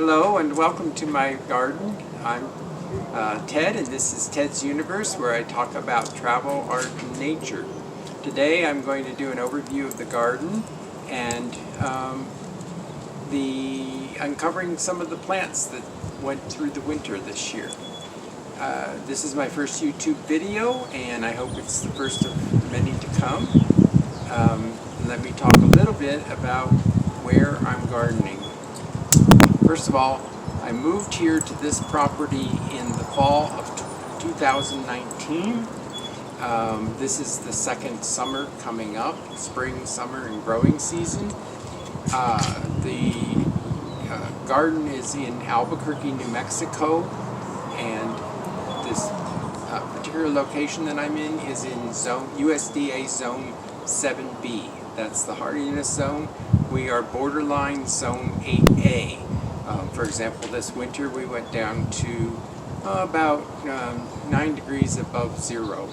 Hello and welcome to my garden. I'm Ted, and this is Ted's Universe, where I talk about travel, art, and nature. Today I'm going to do an overview of the garden and uncovering some of the plants that went through the winter this year. This is my first YouTube video, and I hope it's the first of many to come. Let me talk a little bit about where I'm gardening. First of all, I moved here to this property in the fall of 2019. This is the second summer coming up, spring, summer, and growing season. The garden is in Albuquerque, New Mexico, and this particular location that I'm in is in USDA Zone 7B. That's the hardiness zone. We are borderline Zone 8A. For example, this winter we went down to about 9 degrees above zero.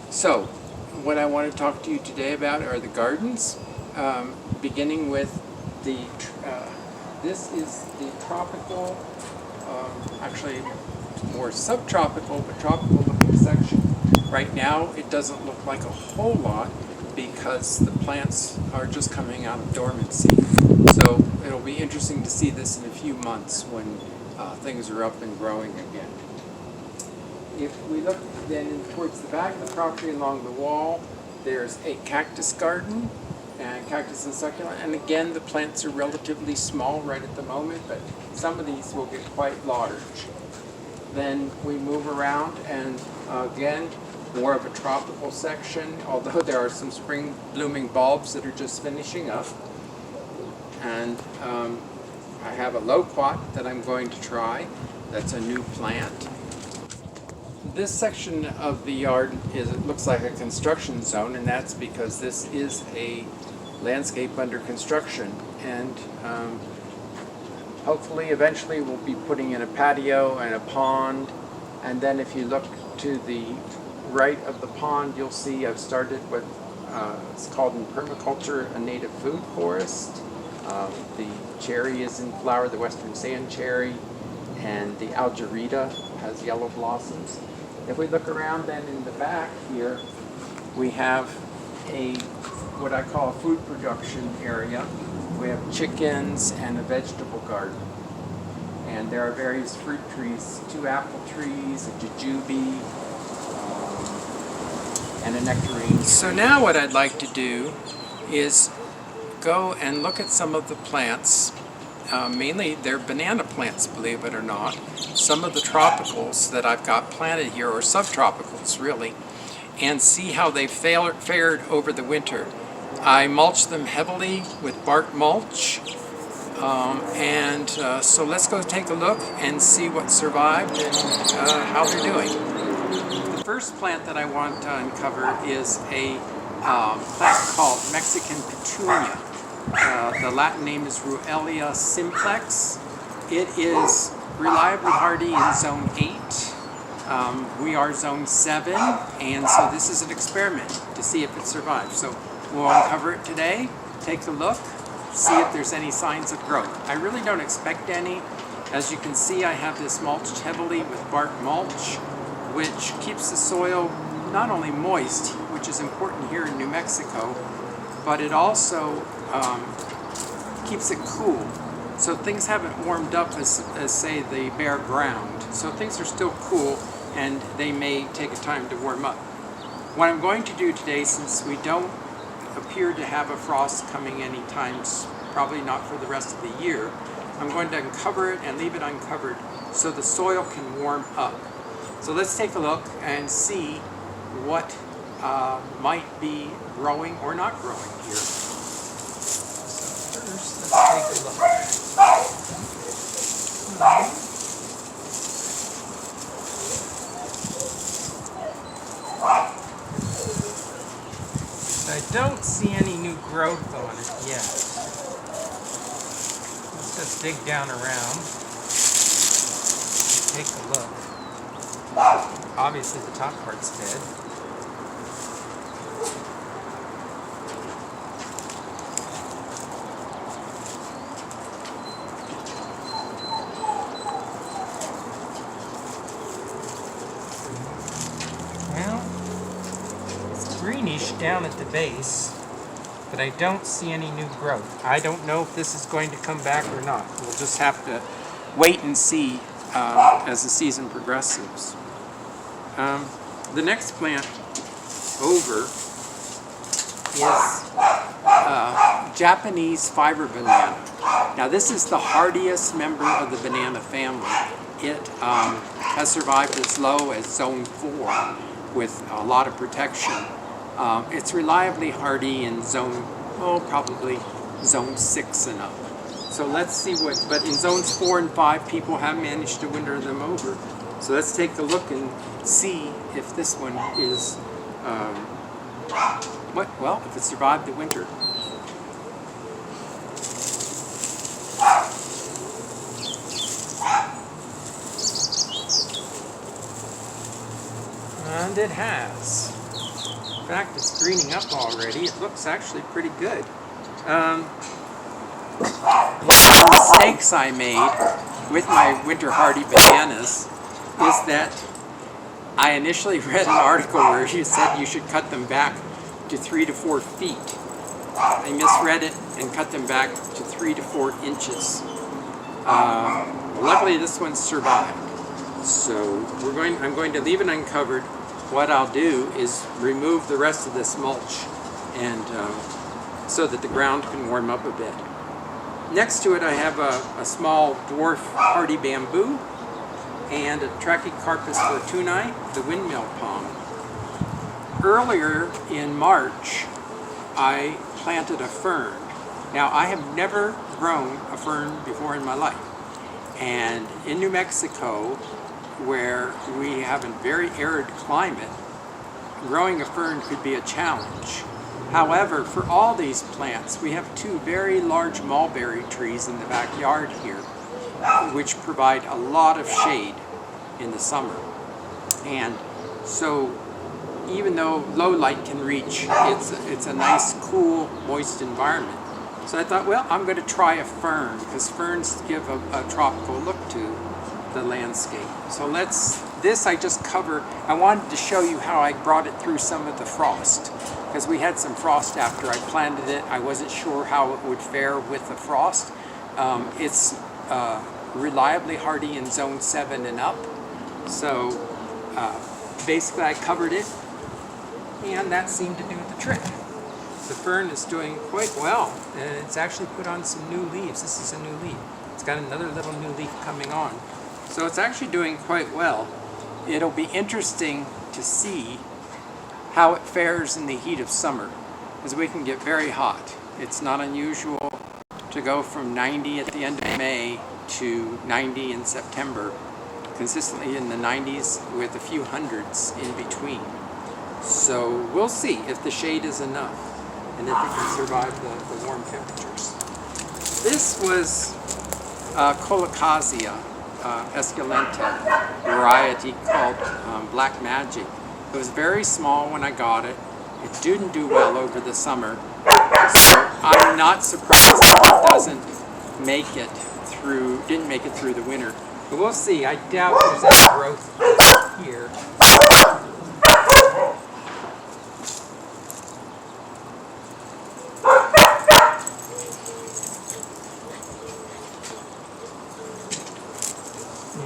So, what I want to talk to you today about are the gardens, beginning with this is the tropical, actually more subtropical, but tropical looking section. Right now it doesn't look like a whole lot because the plants are just coming out of dormancy. So it'll be interesting to see this in a few months when things are up and growing again. If we look then towards the back of the property along the wall, there's a cactus garden and cactus and succulent. And again, the plants are relatively small right at the moment, but some of these will get quite large. Then we move around and again, more of a tropical section, although there are some spring blooming bulbs that are just finishing up. And I have a loquat that I'm going to try. That's a new plant. This section of the yard it looks like a construction zone, and that's because this is a landscape under construction. And hopefully eventually we'll be putting in a patio and a pond. And then if you look to the right of the pond, you'll see I've started with, it's called in permaculture, a native food forest. The cherry is in flower, the western sand cherry, and the algerita has yellow blossoms. If we look around then in the back here, we have what I call a food production area. We have chickens and a vegetable garden. And there are various fruit trees, 2 apple trees, a jujube, and a nectarine. So now what I'd like to do is go and look at some of the plants. Mainly they're banana plants, believe it or not. Some of the tropicals that I've got planted here, or subtropicals really, and see how they fared over the winter. I mulched them heavily with bark mulch, so let's go take a look and see what survived and how they're doing. The first plant that I want to uncover is a plant called Mexican petunia. The Latin name is Ruellia simplex. It is reliably hardy in Zone 8. We are Zone 7, and so this is an experiment to see if it survives. So we'll uncover it today, take a look, see if there's any signs of growth. I really don't expect any. As you can see, I have this mulched heavily with bark mulch, which keeps the soil not only moist, which is important here in New Mexico, but it also keeps it cool. So things haven't warmed up as say the bare ground. So things are still cool and they may take a time to warm up. What I'm going to do today, since we don't appear to have a frost coming anytime, probably not for the rest of the year, I'm going to uncover it and leave it uncovered so the soil can warm up. So let's take a look and see what might be growing or not growing here. So first, let's take a look. I don't see any new growth on it yet. Let's just dig down around and take a look. Obviously the top part's dead. greenish down at the base, but I don't see any new growth. I don't know if this is going to come back or not. We'll just have to wait and see as the season progresses. The next plant over is Japanese fiber banana. Now this is the hardiest member of the banana family. It has survived as low as zone 4 with a lot of protection. It's reliably hardy in zone, probably zone 6 and up. So let's see but in zones 4 and 5 people have managed to winter them over. So let's take a look and see if this one is, if it survived the winter. And it has. In fact, it's greening up already. It looks actually pretty good. One of the mistakes I made with my winter hardy bananas is that I initially read an article where you said you should cut them back to 3 to 4 feet. I misread it and cut them back to 3 to 4 inches. Luckily this one survived. So I'm going to leave it uncovered. What I'll do is remove the rest of this mulch and so that the ground can warm up a bit. Next to it I have a small dwarf hardy bamboo and a Trachycarpus fortunei, the windmill palm. Earlier in March I planted a fern. Now I have never grown a fern before in my life, and in New Mexico, where we have a very arid climate, growing a fern could be a challenge. However, for all these plants, we have 2 very large mulberry trees in the backyard here, which provide a lot of shade in the summer. And so even though low light can reach, it's a nice, cool, moist environment. So I thought, well, I'm going to try a fern, because ferns give a tropical look to the landscape. So this I just cover. I wanted to show you how I brought it through some of the frost, because we had some frost after I planted it. I wasn't sure how it would fare with the frost. It's reliably hardy in zone 7 and up. So basically I covered it, and that seemed to do the trick. The fern is doing quite well, and it's actually put on some new leaves. This is a new leaf. It's got another little new leaf coming on. So it's actually doing quite well. It'll be interesting to see how it fares in the heat of summer, because we can get very hot. It's not unusual to go from 90 at the end of May to 90 in September, consistently in the 90s with a few hundreds in between. So we'll see if the shade is enough and if it can survive the warm temperatures. This was Colocasia esculenta variety called Black Magic. It was very small when I got it. It didn't do well over the summer, so I'm not surprised that it didn't make it through the winter. But we'll see. I doubt there's any growth here.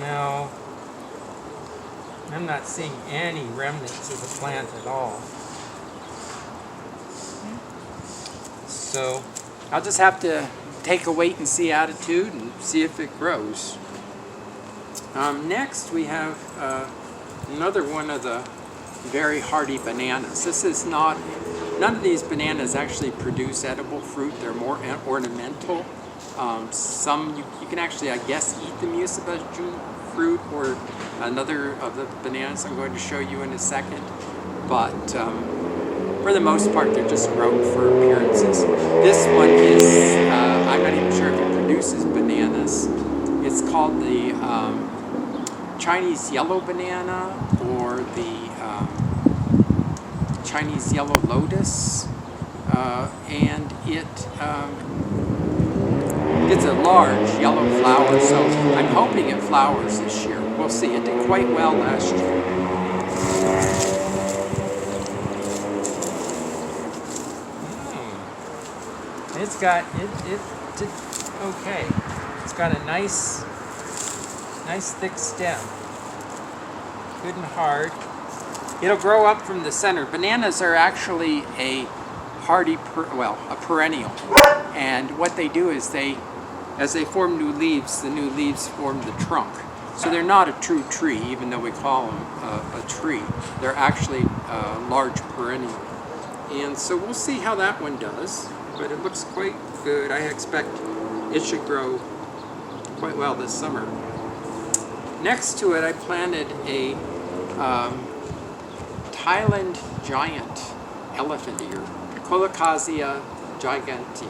No, I'm not seeing any remnants of the plant at all. So I'll just have to take a wait and see attitude and see if it grows. Next we have another one of the very hardy bananas. This is not, none of these bananas actually produce edible fruit. They're more ornamental. Some you can actually, I guess, eat the mucilage fruit or another of the bananas I'm going to show you in a second. But for the most part, they're just grown for appearances. This one is, I'm not even sure if it produces bananas. It's called the Chinese yellow banana or the Chinese yellow lotus. And it's a large yellow flower, so I'm hoping it flowers this year. We'll see. It did quite well last year. it's got, it did okay. It's got a nice thick stem. Good and hard. It'll grow up from the center. Bananas are actually a hardy, a perennial. And what they do is as they form new leaves, the new leaves form the trunk. So they're not a true tree, even though we call them a tree. They're actually a large perennial. And so we'll see how that one does, but it looks quite good. I expect it should grow quite well this summer. Next to it, I planted a Thailand giant elephant ear, Colocasia gigantea.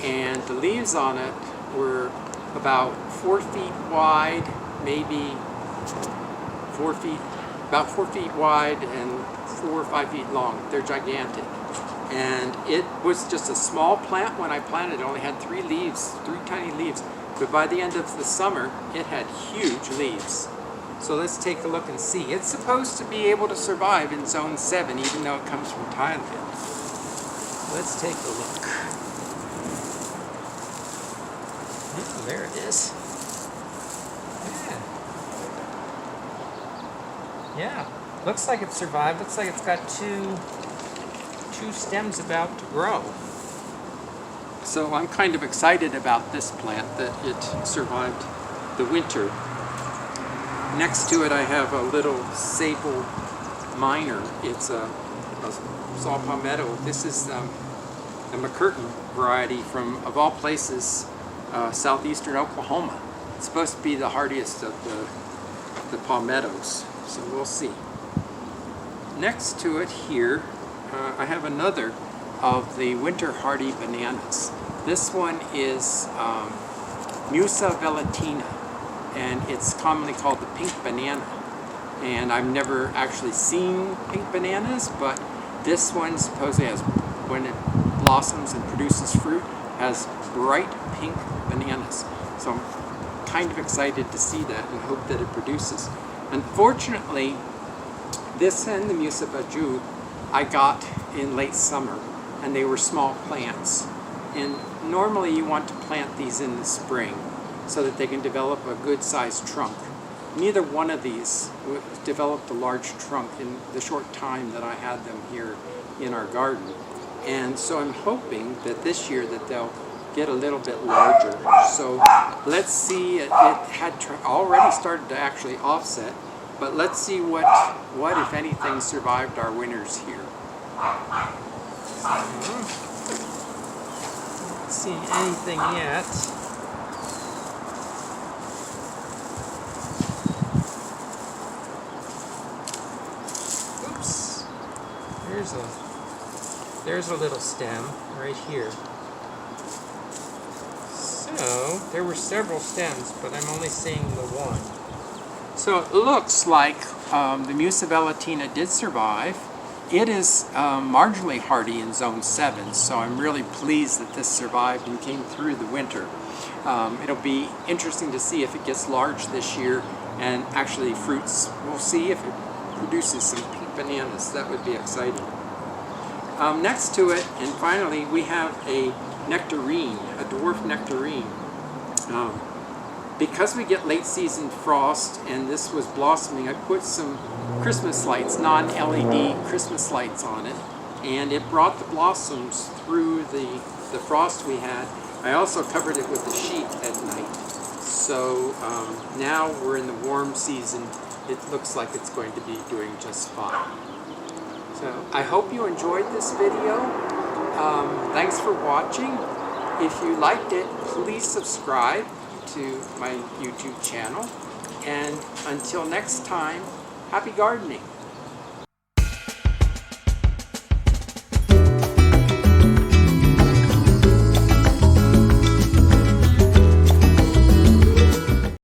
And the leaves on it were about 4 feet wide, maybe 4 feet, about 4 feet wide and 4 or 5 feet long. They're gigantic. And it was just a small plant when I planted it. It only had 3 leaves, 3 tiny leaves. But by the end of the summer, it had huge leaves. So let's take a look and see. It's supposed to be able to survive in Zone 7, even though it comes from Thailand. Let's take a look. Oh, there it is. Yeah. Looks like it survived. Looks like it's got two stems about to grow. So I'm kind of excited about this plant, that it survived the winter. Next to it I have a little sable minor. It's a saw palmetto. This is a McCurtain variety from, of all places, southeastern Oklahoma. It's supposed to be the hardiest of the palmettos, so we'll see. Next to it here, I have another of the winter hardy bananas. This one is Musa velutina, and it's commonly called the pink banana. And I've never actually seen pink bananas, but this one supposedly has, when it blossoms and produces fruit, has bright pink bananas. So I'm kind of excited to see that and hope that it produces. Unfortunately, this and the Musa baju I got in late summer, and they were small plants. And normally you want to plant these in the spring so that they can develop a good sized trunk. Neither one of these developed a large trunk in the short time that I had them here in our garden. And so I'm hoping that this year that they'll get a little bit larger. So let's see, it had already started to actually offset, but let's see what if anything survived our winters here. Not seeing anything yet. Oops. There's a little stem right here. So there were several stems, but I'm only seeing the one. So it looks like the Musa velutina did survive. It is marginally hardy in Zone 7, so I'm really pleased that this survived and came through the winter. It'll be interesting to see if it gets large this year and actually fruits. We'll see if it produces some pink bananas. That would be exciting. Next to it, and finally, we have a nectarine, a dwarf nectarine. Because we get late season frost and this was blossoming, I put some Christmas lights, non-LED Christmas lights on it, and it brought the blossoms through the frost we had. I also covered it with a sheet at night. So now we're in the warm season. It looks like it's going to be doing just fine. So I hope you enjoyed this video. Thanks for watching. If you liked it, please subscribe to my YouTube channel. And until next time, happy gardening.